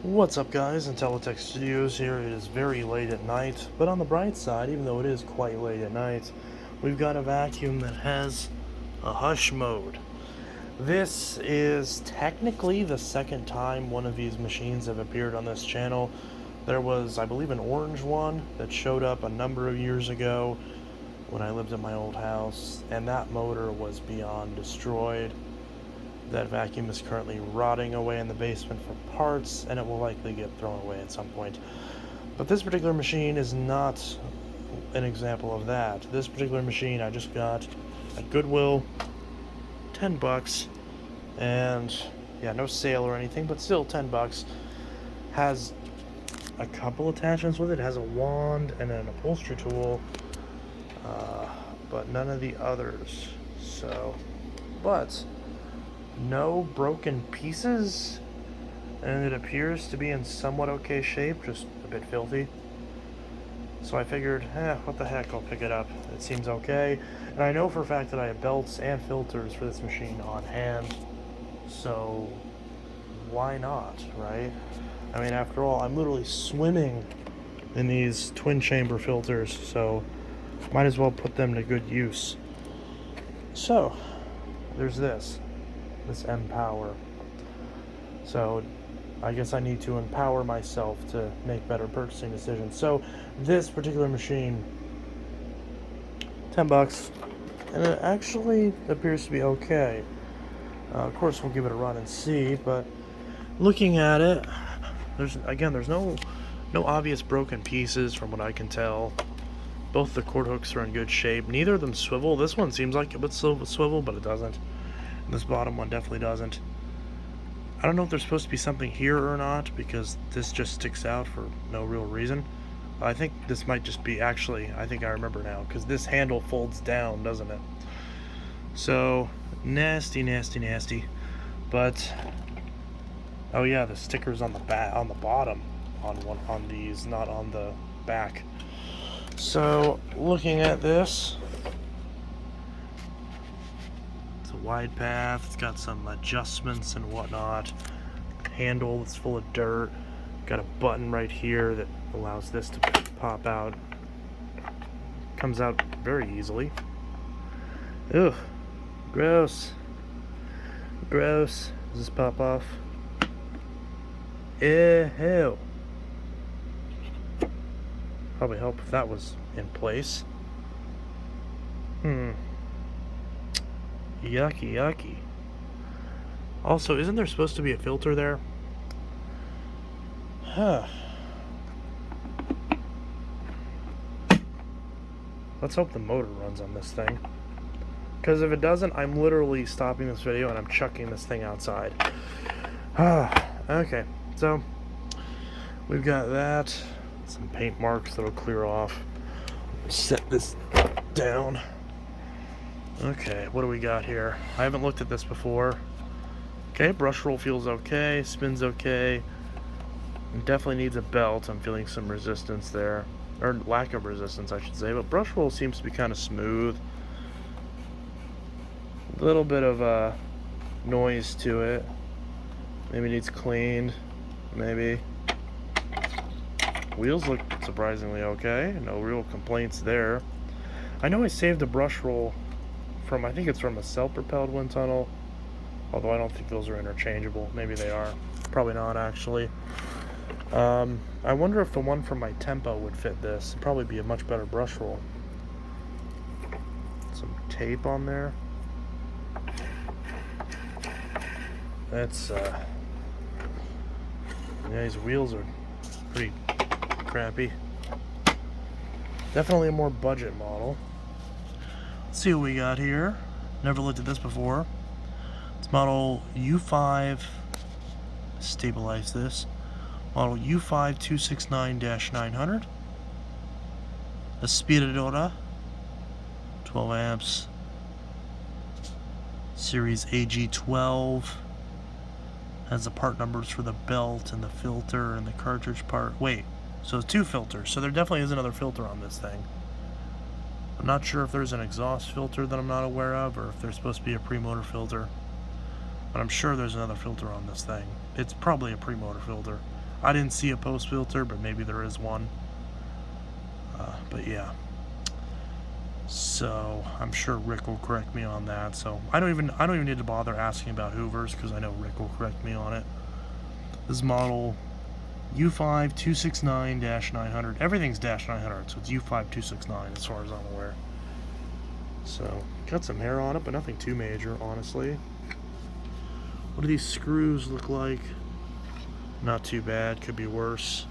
What's up guys, Intelitech Studios here. It is very late at night, but on the bright side, even though it is quite late at night, we've got a vacuum that has a hush mode. This is technically the second time one of these machines have appeared on this channel. There was, I believe, an orange one that showed up a number of years ago when I lived at my old house, and that motor was beyond destroyed. That vacuum is currently rotting away in the basement for parts, and it will likely get thrown away at some point. But this particular machine is not an example of that. This particular machine I just got at Goodwill, 10 bucks, and yeah, no sale or anything, but still 10 bucks. Has a couple attachments with it. It has a wand and an upholstery tool, but none of the others. But no broken pieces, and it appears to be in somewhat okay shape, just a bit filthy. So I figured, what the heck, I'll pick it up. It seems okay, and I know for a fact that I have belts and filters for this machine on hand, so why not, right? I mean, after all, I'm literally swimming in these twin chamber filters, so might as well put them to good use. So there's this Empower. So I guess I need to empower myself to make better purchasing decisions. So this particular machine, 10 bucks, and it actually appears to be okay. Of course, we'll give it a run and see, but looking at it, there's no obvious broken pieces from what I can tell. Both the cord hooks are in good shape. Neither of them swivel. This one seems like it would swivel, but it doesn't. This bottom one definitely doesn't. I don't know if there's supposed to be something here or not, because this just sticks out for no real reason. I think this might just be, actually, I think I remember now, because this handle folds down, doesn't it? So, nasty. But, oh yeah, the sticker's on the bottom on these, not on the back. So, looking at this, wide path, it's got some adjustments and whatnot, handle that's full of dirt, got a button right here that allows this to pop out, comes out very easily. Ugh, gross. Does this pop off? Ew. Probably help if that was in place. Yucky. Also, isn't there supposed to be a filter there? Let's hope the motor runs on this thing. Because if it doesn't, I'm literally stopping this video and I'm chucking this thing outside. Okay, so we've got that. Some paint marks that'll clear off. Set this down. Okay, what do we got here? I haven't looked at this before. Okay, brush roll feels okay, spins okay. It definitely needs a belt. I'm feeling some resistance there. Or lack of resistance, I should say. But brush roll seems to be kind of smooth. A little bit of noise to it. Maybe needs cleaned. Maybe. Wheels look surprisingly okay. No real complaints there. I know I saved a brush roll from, I think it's from a self-propelled wind tunnel, although I don't think those are interchangeable. Maybe they are. Probably not, actually. I wonder if the one from my Tempo would fit this. It'd probably be a much better brush roll. Some tape on there. That's, yeah, these wheels are pretty crappy. Definitely a more budget model. Let's see what we got here. Never looked at this before. It's model U5. Stabilize this. Model U5 269-900. Aspiradora. 12 amps. Series AG12. Has the part numbers for the belt and the filter and the cartridge part. Wait, so it's two filters. So there definitely is another filter on this thing. I'm not sure if there's an exhaust filter that I'm not aware of, or if there's supposed to be a pre-motor filter. But I'm sure there's another filter on this thing. It's probably a pre-motor filter. I didn't see a post filter, but maybe there is one. But yeah. So I'm sure Rick will correct me on that. So I don't even need to bother asking about Hoovers because I know Rick will correct me on it. This is model U5 269-900. Everything's -900, so it's U5 269 as far as I'm aware. So got some hair on it, but nothing too major, honestly. What do these screws look like? Not too bad. Could be worse.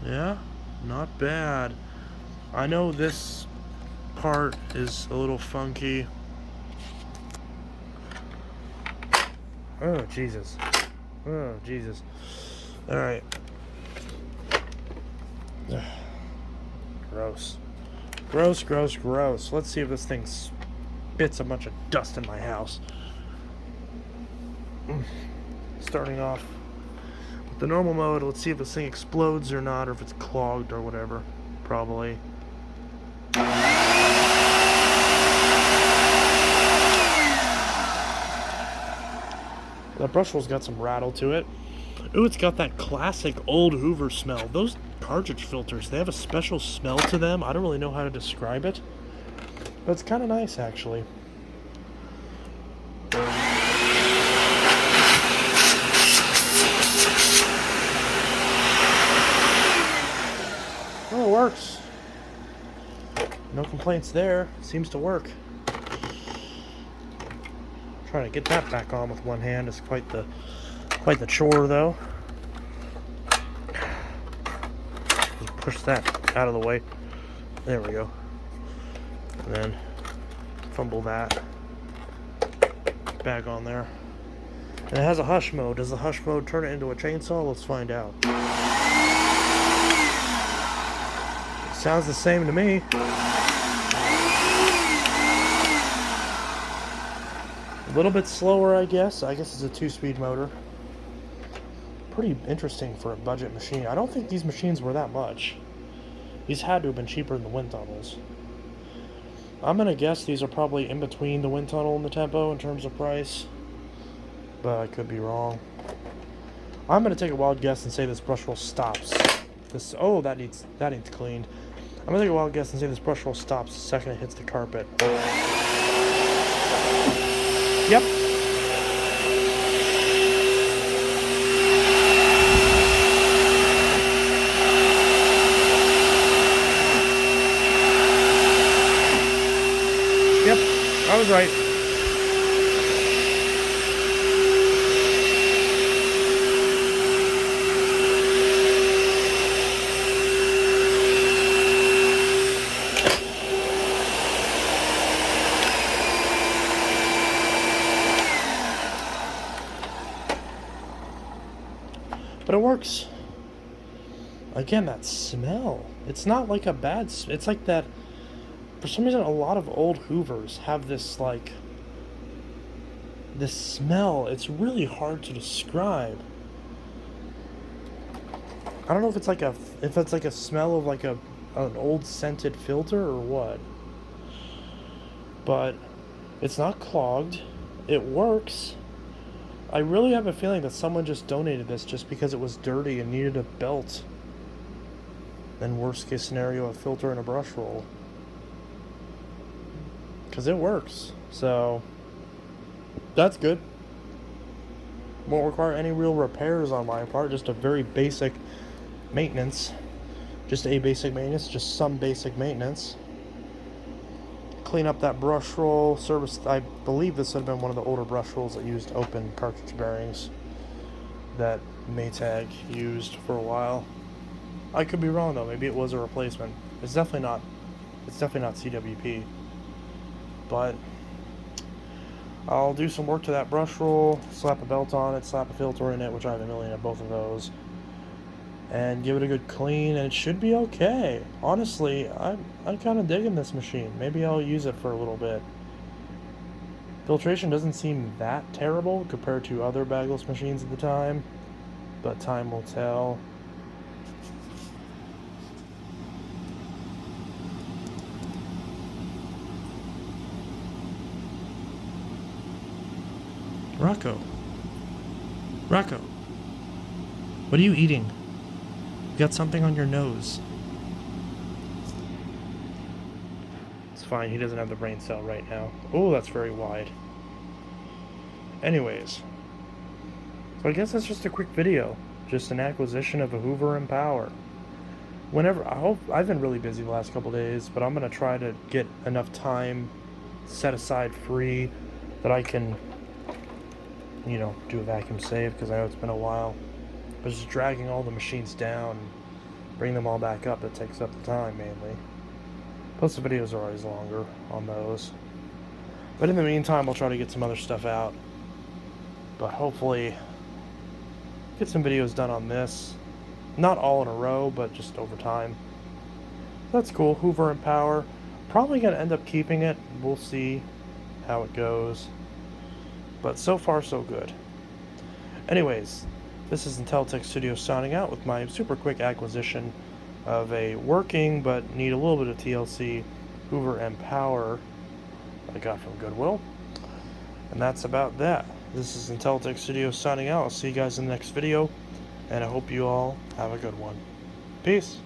Yeah, not bad. I know this part is a little funky. Oh, Jesus. Oh, Jesus. Alright. Gross. Gross, gross, gross. Let's see if this thing spits a bunch of dust in my house. Starting off with the normal mode, let's see if this thing explodes or not, or if it's clogged or whatever. Probably. The brush roll's got some rattle to it. Ooh, it's got that classic old Hoover smell. Those cartridge filters, they have a special smell to them. I don't really know how to describe it, but it's kind of nice, actually. Oh, it works. No complaints there. Seems to work. Trying to get that back on with one hand is quite the chore, though. Just push that out of the way. There we go. And then fumble that back on there. And it has a hush mode. Does the hush mode turn it into a chainsaw? Let's find out. Sounds the same to me. A little bit slower, I guess. I guess it's a 2-speed motor. Pretty interesting for a budget machine. I don't think these machines were that much. These had to have been cheaper than the wind tunnels. I'm gonna guess these are probably in between the wind tunnel and the Tempo in terms of price, but I could be wrong. I'm gonna take a wild guess and say this brush roll stops. That needs cleaned. I'm gonna take a wild guess and say this brush roll stops the second it hits the carpet. Yep. Yep, I was right. But it works. Again, that smell. It's not like a bad... It's like that... For some reason, a lot of old Hoovers have this, like... this smell. It's really hard to describe. I don't know if it's like a smell of like an old scented filter or what. But it's not clogged. It works. I really have a feeling that someone just donated this just because it was dirty and needed a belt. Then worst case scenario, a filter and a brush roll. Because it works. So, that's good. Won't require any real repairs on my part. Just a very basic maintenance. Just some basic maintenance. Clean up that brush roll. Service. I believe this would have been one of the older brush rolls that used open cartridge bearings that Maytag used for a while. I could be wrong though. Maybe it was a replacement. It's definitely not CWP. But I'll do some work to that brush roll, slap a belt on it, slap a filter in it, which I have a million of both of those, and give it a good clean, and it should be okay. Honestly, I'm kind of digging this machine. Maybe I'll use it for a little bit. Filtration doesn't seem that terrible compared to other bagless machines at the time, but time will tell. Rocco. What are you eating? You got something on your nose. It's fine, he doesn't have the brain cell right now. Oh, that's very wide. Anyways. So I guess that's just a quick video. Just an acquisition of a Hoover Empower. I've been really busy the last couple days, but I'm going to try to get enough time set aside free that I can, do a vacuum save, because I know it's been a while. But just dragging all the machines down, bring them all back up, that takes up the time mainly. Plus the videos are always longer on those. But in the meantime, I'll try to get some other stuff out. But hopefully get some videos done on this. Not all in a row, but just over time. That's cool. Hoover Empower. Probably going to end up keeping it. We'll see how it goes. But so far, so good. Anyways, this is Intelitech Studios signing out with my super quick acquisition of a working but need a little bit of TLC Hoover Empower I got from Goodwill. And that's about that. This is Intelitech Studios signing out. I'll see you guys in the next video, and I hope you all have a good one. Peace.